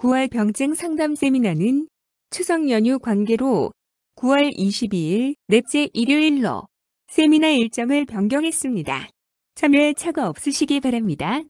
9월 병증 상담 세미나는 추석 연휴 관계로 9월 22일 넷째 일요일로 세미나 일정을 변경했습니다. 참여에 착오 없으시기 바랍니다.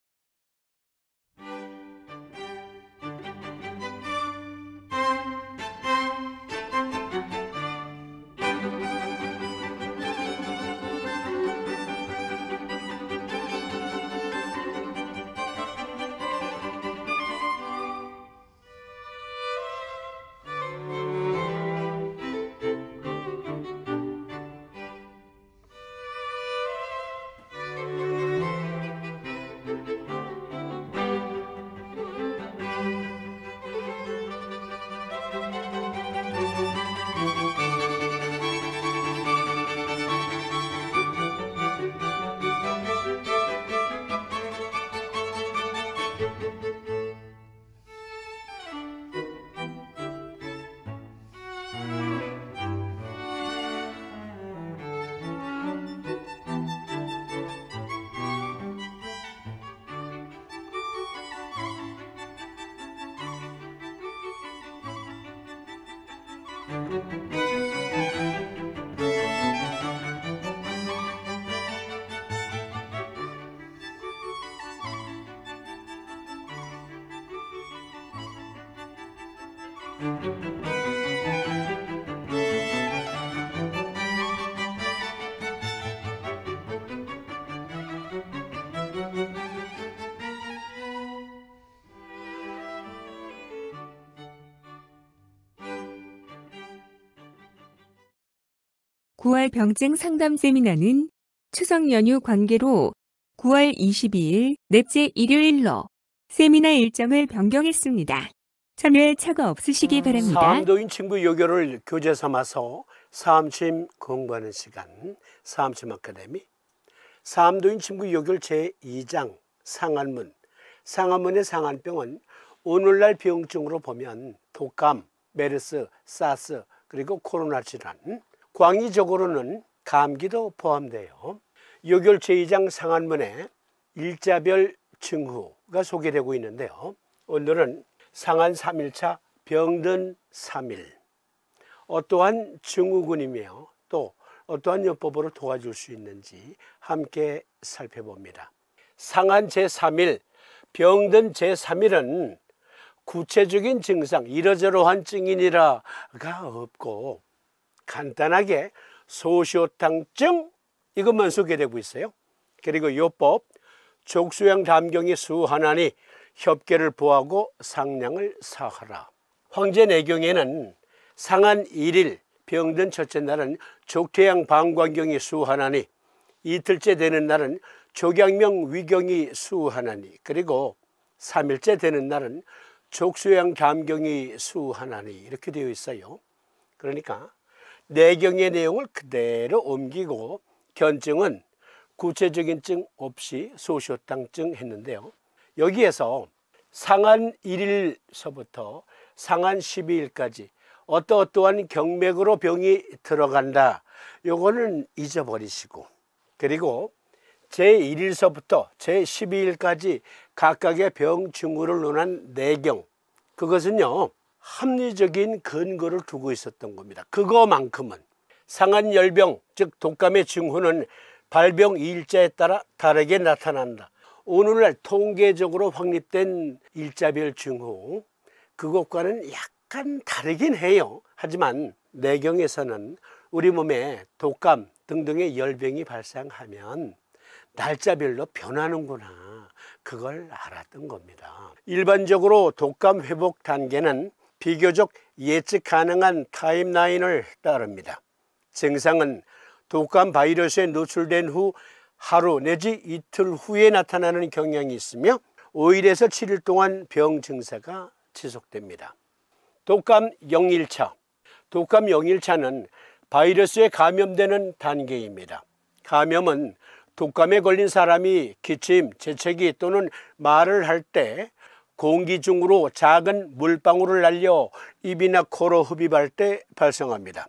(9월 병증 상담 세미나는 추석 연휴 관계로 9월 22일 넷째 일요일로 세미나 일정을 변경했습니다. 참여에 착오 없으시기 바랍니다. 사암도인 친구 요교를 교재 삼아서 사암침 공부하는 시간, 사암침 아카데미. 사암도인 친구 요교 제2장 상한문. 상한문의 상한병은 오늘날 병증으로 보면 독감, 메르스, 사스, 그리고 코로나 질환, 광의적으로는 감기도 포함돼요. 요교 제2장 상한문에 일자별 증후가 소개되고 있는데요. 오늘은 상한 3일차 병든 3일, 어떠한 증후군이며 또 어떠한 요법으로 도와줄 수 있는지 함께 살펴봅니다. 상한 제3일, 병든 제3일은 구체적인 증상, 이러저러한 증인이라가 없고 간단하게 소시오탕증 이것만 소개되고 있어요. 그리고 요법, 족수양 담경이 수하나니 협계를 보하고 상량을 사하라. 황제내경에는 상한 1일 병든 첫째 날은 족태양 방광경이 수하나니 이틀째 되는 날은 족양명 위경이 수하나니 그리고 3일째 되는 날은 족수양 담경이 수하나니 이렇게 되어 있어요. 그러니까 내경의 내용을 그대로 옮기고 견증은 구체적인 증 없이 소시오탕증 했는데요. 여기에서 상한 1일서부터 상한 12일까지 어떠한 경맥으로 병이 들어간다. 요거는 잊어버리시고 그리고 제1일서부터 제12일까지 각각의 병 징후를 논한 내경 그것은요 합리적인 근거를 두고 있었던 겁니다. 그거만큼은 상한 열병 즉 독감의 징후는 발병 일자에 따라 다르게 나타난다. 오늘날 통계적으로 확립된 일자별 징후 그것과는 약간 다르긴 해요. 하지만 내경에서는 우리 몸에 독감 등등의 열병이 발생하면 날짜별로 변하는구나 그걸 알았던 겁니다. 일반적으로 독감 회복 단계는 비교적 예측 가능한 타임라인을 따릅니다. 증상은 독감 바이러스에 노출된 후 하루 내지 이틀 후에 나타나는 경향이 있으며 5일에서 7일 동안 병 증세가 지속됩니다. 독감 0일차. 독감 0일차는 바이러스에 감염되는 단계입니다. 감염은 독감에 걸린 사람이 기침, 재채기 또는 말을 할 때 공기 중으로 작은 물방울을 날려 입이나 코로 흡입할 때 발생합니다.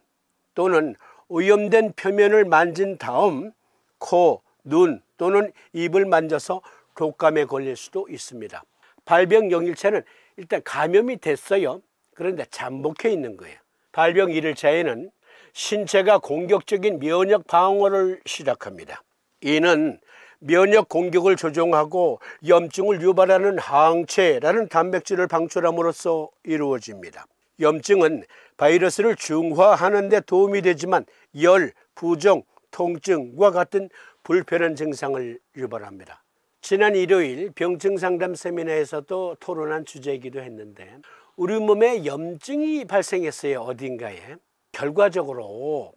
또는 오염된 표면을 만진 다음 코, 눈 또는 입을 만져서 독감에 걸릴 수도 있습니다. 발병 0일차는 일단 감염이 됐어요. 그런데 잠복해 있는 거예요. 발병 1일차에는 신체가 공격적인 면역 방어를 시작합니다. 이는 면역 공격을 조종하고 염증을 유발하는 항체라는 단백질을 방출함으로써 이루어집니다. 염증은 바이러스를 중화하는 데 도움이 되지만 열, 부종, 통증과 같은 불편한 증상을 유발합니다. 지난 일요일 병증 상담 세미나에서도 토론한 주제이기도 했는데 우리 몸에 염증이 발생했어요. 어딘가에. 결과적으로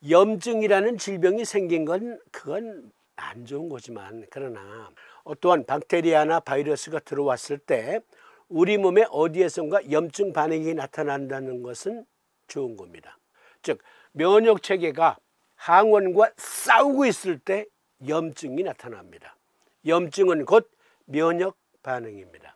염증이라는 질병이 생긴 건 그건 안 좋은 거지만, 그러나 또한 박테리아나 바이러스가 들어왔을 때 우리 몸에 어디에선가 염증 반응이 나타난다는 것은 좋은 겁니다. 즉 면역 체계가 항원과 싸우고 있을 때 염증이 나타납니다. 염증은 곧 면역 반응입니다.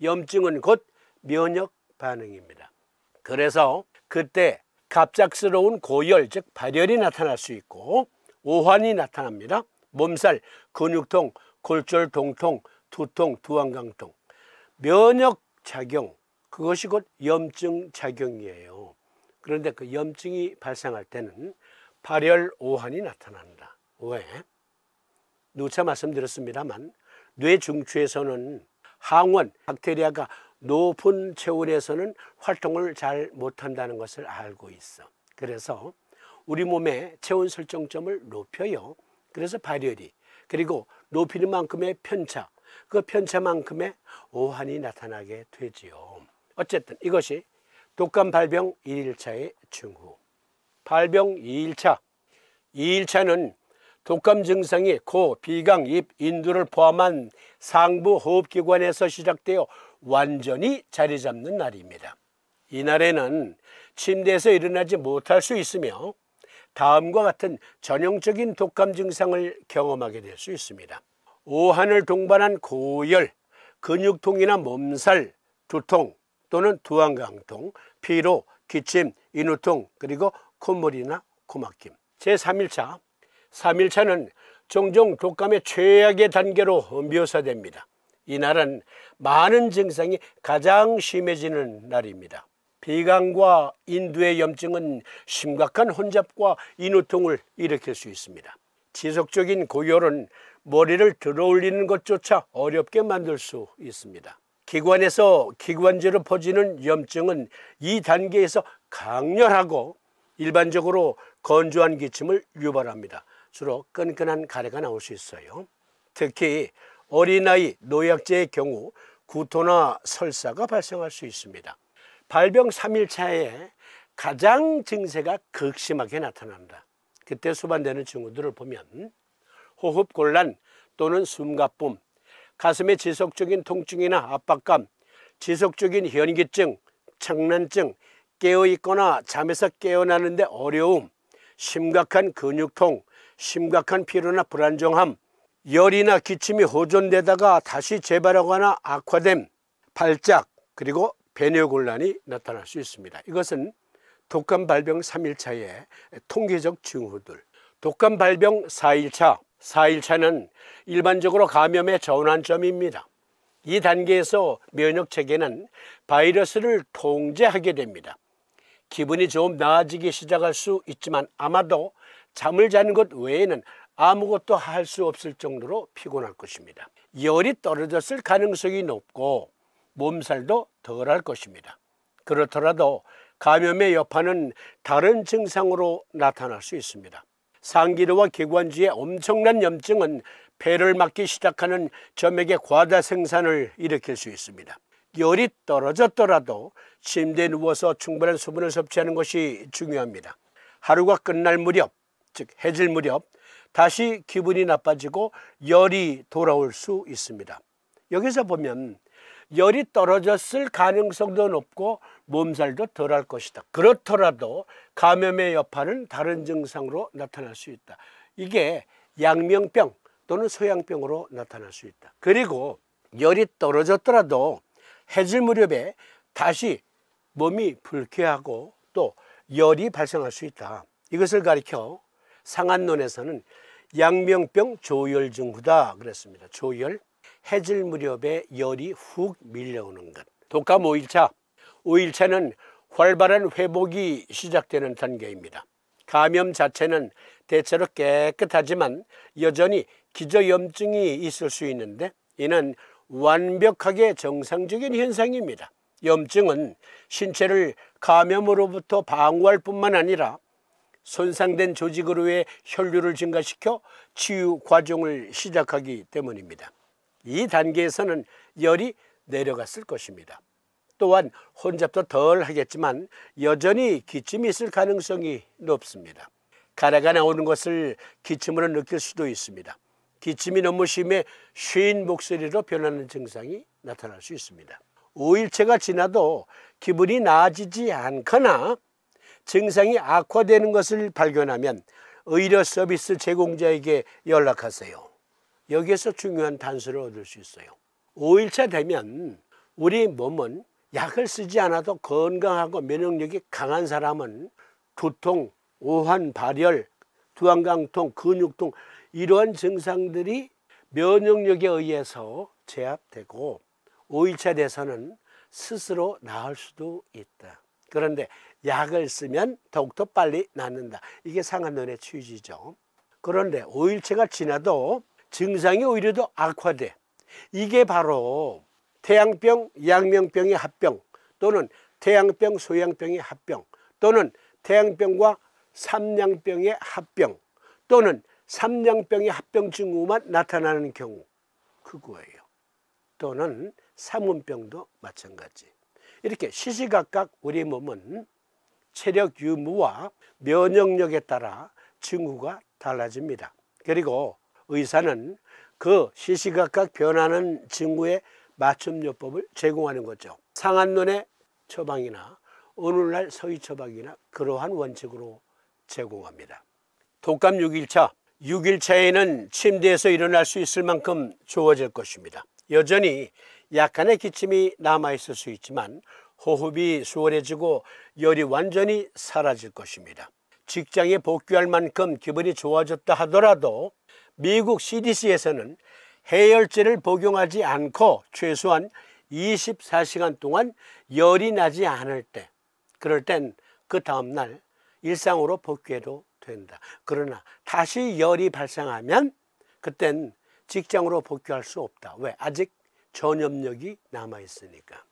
염증은 곧 면역 반응입니다. 그래서 그때 갑작스러운 고열, 즉 발열이 나타날 수 있고 오한이 나타납니다. 몸살, 근육통, 골절 통통, 두통, 두안강통. 면역 작용, 그것이 곧 염증 작용이에요. 그런데 그 염증이 발생할 때는 발열, 오한이 나타난다. 왜? 누차 말씀드렸습니다만 뇌 중추에서는 항원, 박테리아가 높은 체온에서는 활동을 잘 못한다는 것을 알고 있어. 그래서 우리 몸의 체온 설정점을 높여요. 그래서 발열이, 그리고 높이는 만큼의 편차, 그 편차만큼의 오한이 나타나게 되지요. 어쨌든 이것이 독감 발병 1일차의 징후. 발병 2일차. 2일차는 독감 증상이 코, 비강, 입, 인두를 포함한 상부 호흡기관에서 시작되어 완전히 자리 잡는 날입니다. 이날에는 침대에서 일어나지 못할 수 있으며 다음과 같은 전형적인 독감 증상을 경험하게 될 수 있습니다. 오한을 동반한 고열, 근육통이나 몸살, 두통 또는 두안강통, 피로, 기침, 인후통, 그리고 콧물이나 코막힘. 제3일차. 3일차는 종종 독감의 최악의 단계로 묘사됩니다. 이날은 많은 증상이 가장 심해지는 날입니다. 비강과 인두의 염증은 심각한 혼잡과 인후통을 일으킬 수 있습니다. 지속적인 고열은 머리를 들어올리는 것조차 어렵게 만들 수 있습니다. 기관에서 기관지로 퍼지는 염증은 이 단계에서 강렬하고 일반적으로 건조한 기침을 유발합니다. 주로 끈끈한 가래가 나올 수 있어요. 특히 어린아이, 노약자의 경우 구토나 설사가 발생할 수 있습니다. 발병 3일차에 가장 증세가 극심하게 나타난다. 그때 수반되는 징후들을 보면 호흡곤란 또는 숨가쁨, 가슴의 지속적인 통증이나 압박감, 지속적인 현기증, 착란증, 깨어있거나 잠에서 깨어나는데 어려움, 심각한 근육통, 심각한 피로나 불안정함, 열이나 기침이 호전되다가 다시 재발하거나 악화됨, 발작, 그리고 배뇨곤란이 나타날 수 있습니다. 이것은 독감 발병 3일차의 통계적 징후들. 독감 발병 4일차. 4일차는 일반적으로 감염의 전환점입니다. 이 단계에서 면역체계는 바이러스를 통제하게 됩니다. 기분이 좀 나아지기 시작할 수 있지만 아마도 잠을 자는 것 외에는 아무것도 할 수 없을 정도로 피곤할 것입니다. 열이 떨어졌을 가능성이 높고 몸살도 덜할 것입니다. 그렇더라도 감염의 여파는 다른 증상으로 나타날 수 있습니다. 상기류와 기관지의 엄청난 염증은 폐를 막기 시작하는 점액의 과다 생산을 일으킬 수 있습니다. 열이 떨어졌더라도 침대에 누워서 충분한 수분을 섭취하는 것이 중요합니다. 하루가 끝날 무렵, 즉 해질 무렵 다시 기분이 나빠지고 열이 돌아올 수 있습니다. 여기서 보면 열이 떨어졌을 가능성도 높고 몸살도 덜할 것이다. 그렇더라도 감염의 여파는 다른 증상으로 나타날 수 있다. 이게 양명병 또는 소양병으로 나타날 수 있다. 그리고 열이 떨어졌더라도 해질 무렵에 다시 몸이 불쾌하고 또 열이 발생할 수 있다. 이것을 가리켜 상한론에서는 양명병 조열증 후다 그랬습니다. 조열, 해질 무렵에 열이 훅 밀려오는 것. 독감 5일차. 5일차는 활발한 회복이 시작되는 단계입니다. 감염 자체는 대체로 깨끗하지만 여전히 기저염증이 있을 수 있는데 이는 완벽하게 정상적인 현상입니다. 염증은 신체를 감염으로부터 방어할 뿐만 아니라 손상된 조직으로의 혈류를 증가시켜 치유 과정을 시작하기 때문입니다. 이 단계에서는 열이 내려갔을 것입니다. 또한 혼잡도 덜 하겠지만 여전히 기침이 있을 가능성이 높습니다. 가래가 나오는 것을 기침으로 느낄 수도 있습니다. 기침이 너무 심해 쉰 목소리로 변하는 증상이 나타날 수 있습니다. 5일째가 지나도 기분이 나아지지 않거나 증상이 악화되는 것을 발견하면 의료 서비스 제공자에게 연락하세요. 여기에서 중요한 단서를 얻을 수 있어요. 5일차 되면 우리 몸은 약을 쓰지 않아도 건강하고 면역력이 강한 사람은 두통, 오한, 발열, 두안강통, 근육통 이러한 증상들이 면역력에 의해서 제압되고 5일차 돼서는 스스로 나을 수도 있다. 그런데 약을 쓰면 더욱더 빨리 낫는다. 이게 상한론의 취지죠. 그런데 5일째가 지나도 증상이 오히려 더 악화돼. 이게 바로 태양병, 양명병의 합병 또는 태양병, 소양병의 합병 또는 태양병과 삼양병의 합병 또는 삼양병의 합병 징후만 나타나는 경우 그거예요. 또는 삼운병도 마찬가지. 이렇게 시시각각 우리 몸은 체력 유무와 면역력에 따라 징후가 달라집니다. 그리고 의사는 그 시시각각 변하는 징후의 맞춤요법을 제공하는 거죠. 상한론의 처방이나 오늘날 서희 처방이나 그러한 원칙으로 제공합니다. 독감 6일차. 6일차에는 침대에서 일어날 수 있을 만큼 좋아질 것입니다. 여전히 약간의 기침이 남아있을 수 있지만 호흡이 수월해지고 열이 완전히 사라질 것입니다. 직장에 복귀할 만큼 기분이 좋아졌다 하더라도 미국 CDC에서는 해열제를 복용하지 않고 최소한 24시간 동안 열이 나지 않을 때, 그럴 땐 그 다음날 일상으로 복귀해도 된다. 그러나 다시 열이 발생하면 그땐 직장으로 복귀할 수 없다. 왜? 아직 전염력이 남아있으니까.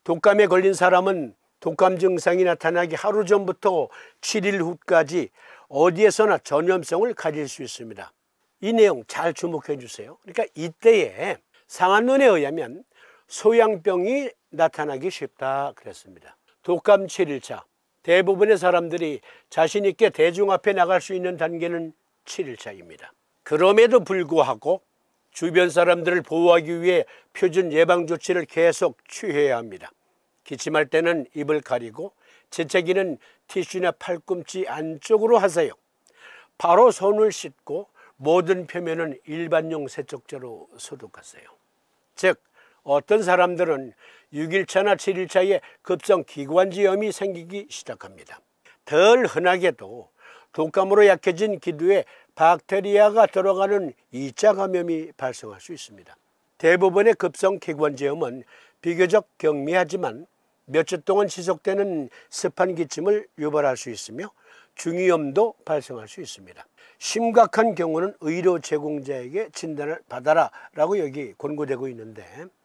독감에 걸린 사람은 독감 증상이 나타나기 하루 전부터 7일 후까지 어디에서나 전염성을 가질 수 있습니다. 이 내용 잘 주목해 주세요. 그러니까 이때에 상한론에 의하면 소양병이 나타나기 쉽다 그랬습니다. 독감 7일차. 대부분의 사람들이 자신 있게 대중 앞에 나갈 수 있는 단계는 7일차입니다. 그럼에도 불구하고 주변 사람들을 보호하기 위해 표준 예방 조치를 계속 취해야 합니다. 기침할 때는 입을 가리고 재채기는 티슈나 팔꿈치 안쪽으로 하세요. 바로 손을 씻고 모든 표면은 일반용 세척제로 소독하세요. 즉 어떤 사람들은 6일차나 7일차에 급성 기관지염이 생기기 시작합니다. 덜 흔하게도 독감으로 약해진 기도에 박테리아가 들어가는 2차 감염이 발생할 수 있습니다. 대부분의 급성 기관지염은 비교적 경미하지만 몇 주 동안 지속되는 습한 기침을 유발할 수 있으며 중이염도 발생할 수 있습니다. 심각한 경우는 의료 제공자에게 진단을 받아라 라고 여기 권고되고 있는데,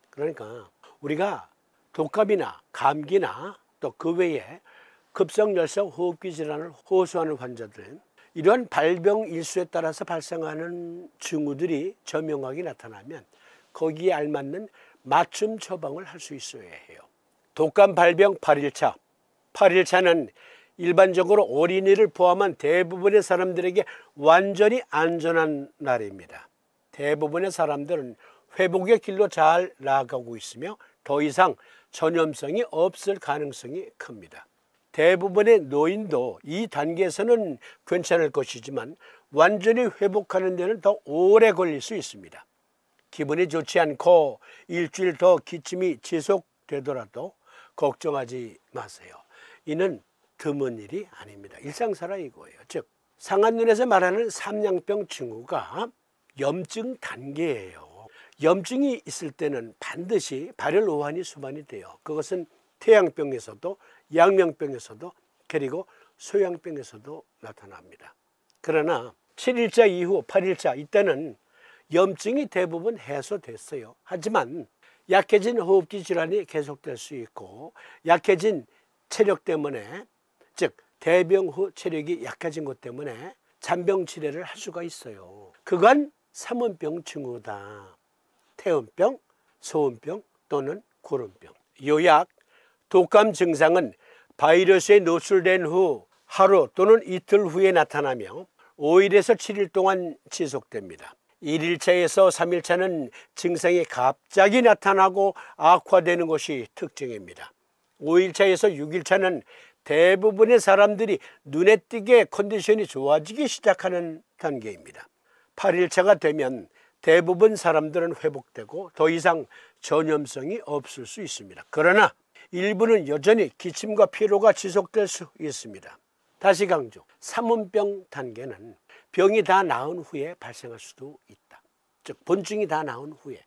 그러니까 우리가 독감이나 감기나 또 그 외에 급성열성 호흡기 질환을 호소하는 환자들, 이러한 발병 일수에 따라서 발생하는 징후들이 저명하게 나타나면 거기에 알맞는 맞춤 처방을 할 수 있어야 해요. 독감 발병 8일차. 8일차는 일반적으로 어린이를 포함한 대부분의 사람들에게 완전히 안전한 날입니다. 대부분의 사람들은 회복의 길로 잘 나아가고 있으며 더 이상 전염성이 없을 가능성이 큽니다. 대부분의 노인도 이 단계에서는 괜찮을 것이지만 완전히 회복하는 데는 더 오래 걸릴 수 있습니다. 기분이 좋지 않고 일주일 더 기침이 지속되더라도 걱정하지 마세요. 이는 드문 일이 아닙니다. 일상사라 이거예요. 즉 상한눈에서 말하는 삼양병 징후가 염증 단계예요. 염증이 있을 때는 반드시 발열 오한이 수반이 돼요. 그것은 태양병에서도 양명병에서도 그리고 소양병에서도 나타납니다. 그러나 7일차 이후 8일차 이때는 염증이 대부분 해소됐어요. 하지만 약해진 호흡기 질환이 계속될 수 있고 약해진 체력 때문에 즉 대병 후 체력이 약해진 것 때문에 잔병 치레를 할 수가 있어요. 그건 삼원병 징후다. 태음병, 소음병 또는 구름병. 요약, 독감 증상은 바이러스에 노출된 후 하루 또는 이틀 후에 나타나며 5일에서 7일 동안 지속됩니다. 1일차에서 3일차는 증상이 갑자기 나타나고 악화되는 것이 특징입니다. 5일차에서 6일차는 대부분의 사람들이 눈에 띄게 컨디션이 좋아지기 시작하는 단계입니다. 8일차가 되면 대부분 사람들은 회복되고 더 이상 전염성이 없을 수 있습니다. 그러나 일부는 여전히 기침과 피로가 지속될 수 있습니다. 다시 강조, 삼원병 단계는 병이 다 나은 후에 발생할 수도 있다. 즉 본증이 다 나은 후에.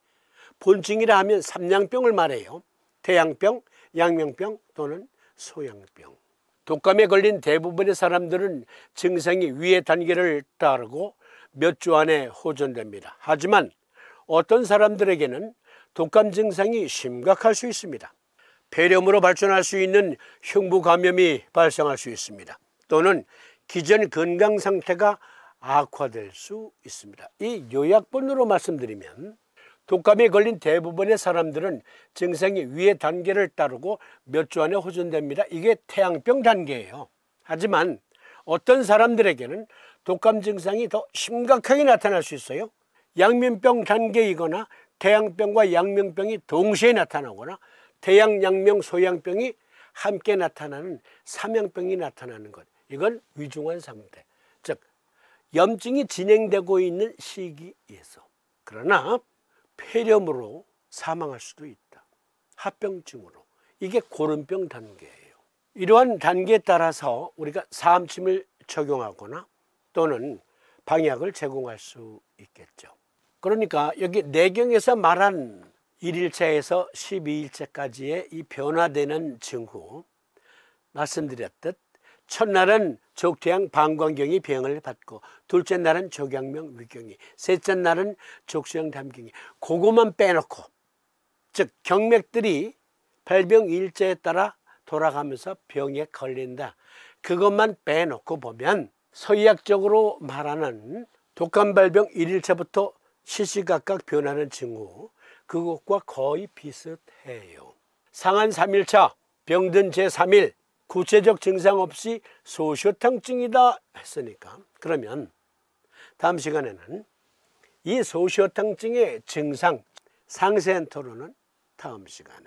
본증이라 하면 삼양병을 말해요. 태양병, 양명병 또는 소양병. 독감에 걸린 대부분의 사람들은 증상이 위의 단계를 따르고 몇 주 안에 호전됩니다. 하지만 어떤 사람들에게는 독감 증상이 심각할 수 있습니다. 폐렴으로 발전할 수 있는 흉부 감염이 발생할 수 있습니다. 또는 기존 건강 상태가 악화될 수 있습니다. 이 요약본으로 말씀드리면 독감에 걸린 대부분의 사람들은 증상이 위의 단계를 따르고 몇 주 안에 호전됩니다. 이게 태양병 단계예요. 하지만 어떤 사람들에게는 독감 증상이 더 심각하게 나타날 수 있어요. 양면병 단계이거나 태양병과 양명병이 동시에 나타나거나 태양, 양명, 소양병이 함께 나타나는 삼양병이 나타나는 것. 이건 위중한 상태. 즉 염증이 진행되고 있는 시기에서. 그러나 폐렴으로 사망할 수도 있다. 합병증으로. 이게 고름병 단계예요. 이러한 단계에 따라서 우리가 사암침을 적용하거나 또는 방약을 제공할 수 있겠죠. 그러니까 여기 내경에서 말한 1일차에서 12일차까지의 이 변화되는 징후, 말씀드렸듯 첫날은 족태양 방광경이 병을 받고 둘째 날은 족양명 위경이, 셋째 날은 족수양 담경이, 그것만 빼놓고, 즉 경맥들이 발병 일자에 따라 돌아가면서 병에 걸린다. 그것만 빼놓고 보면 서의학적으로 말하는 독감 발병 1일차부터 시시각각 변하는 징후, 그것과 거의 비슷해요. 상한 3일차, 병든 제3일, 구체적 증상 없이 소시효탕증이다 했으니까, 그러면 다음 시간에는 이 소시효탕증의 증상, 상세한 토론은 다음 시간에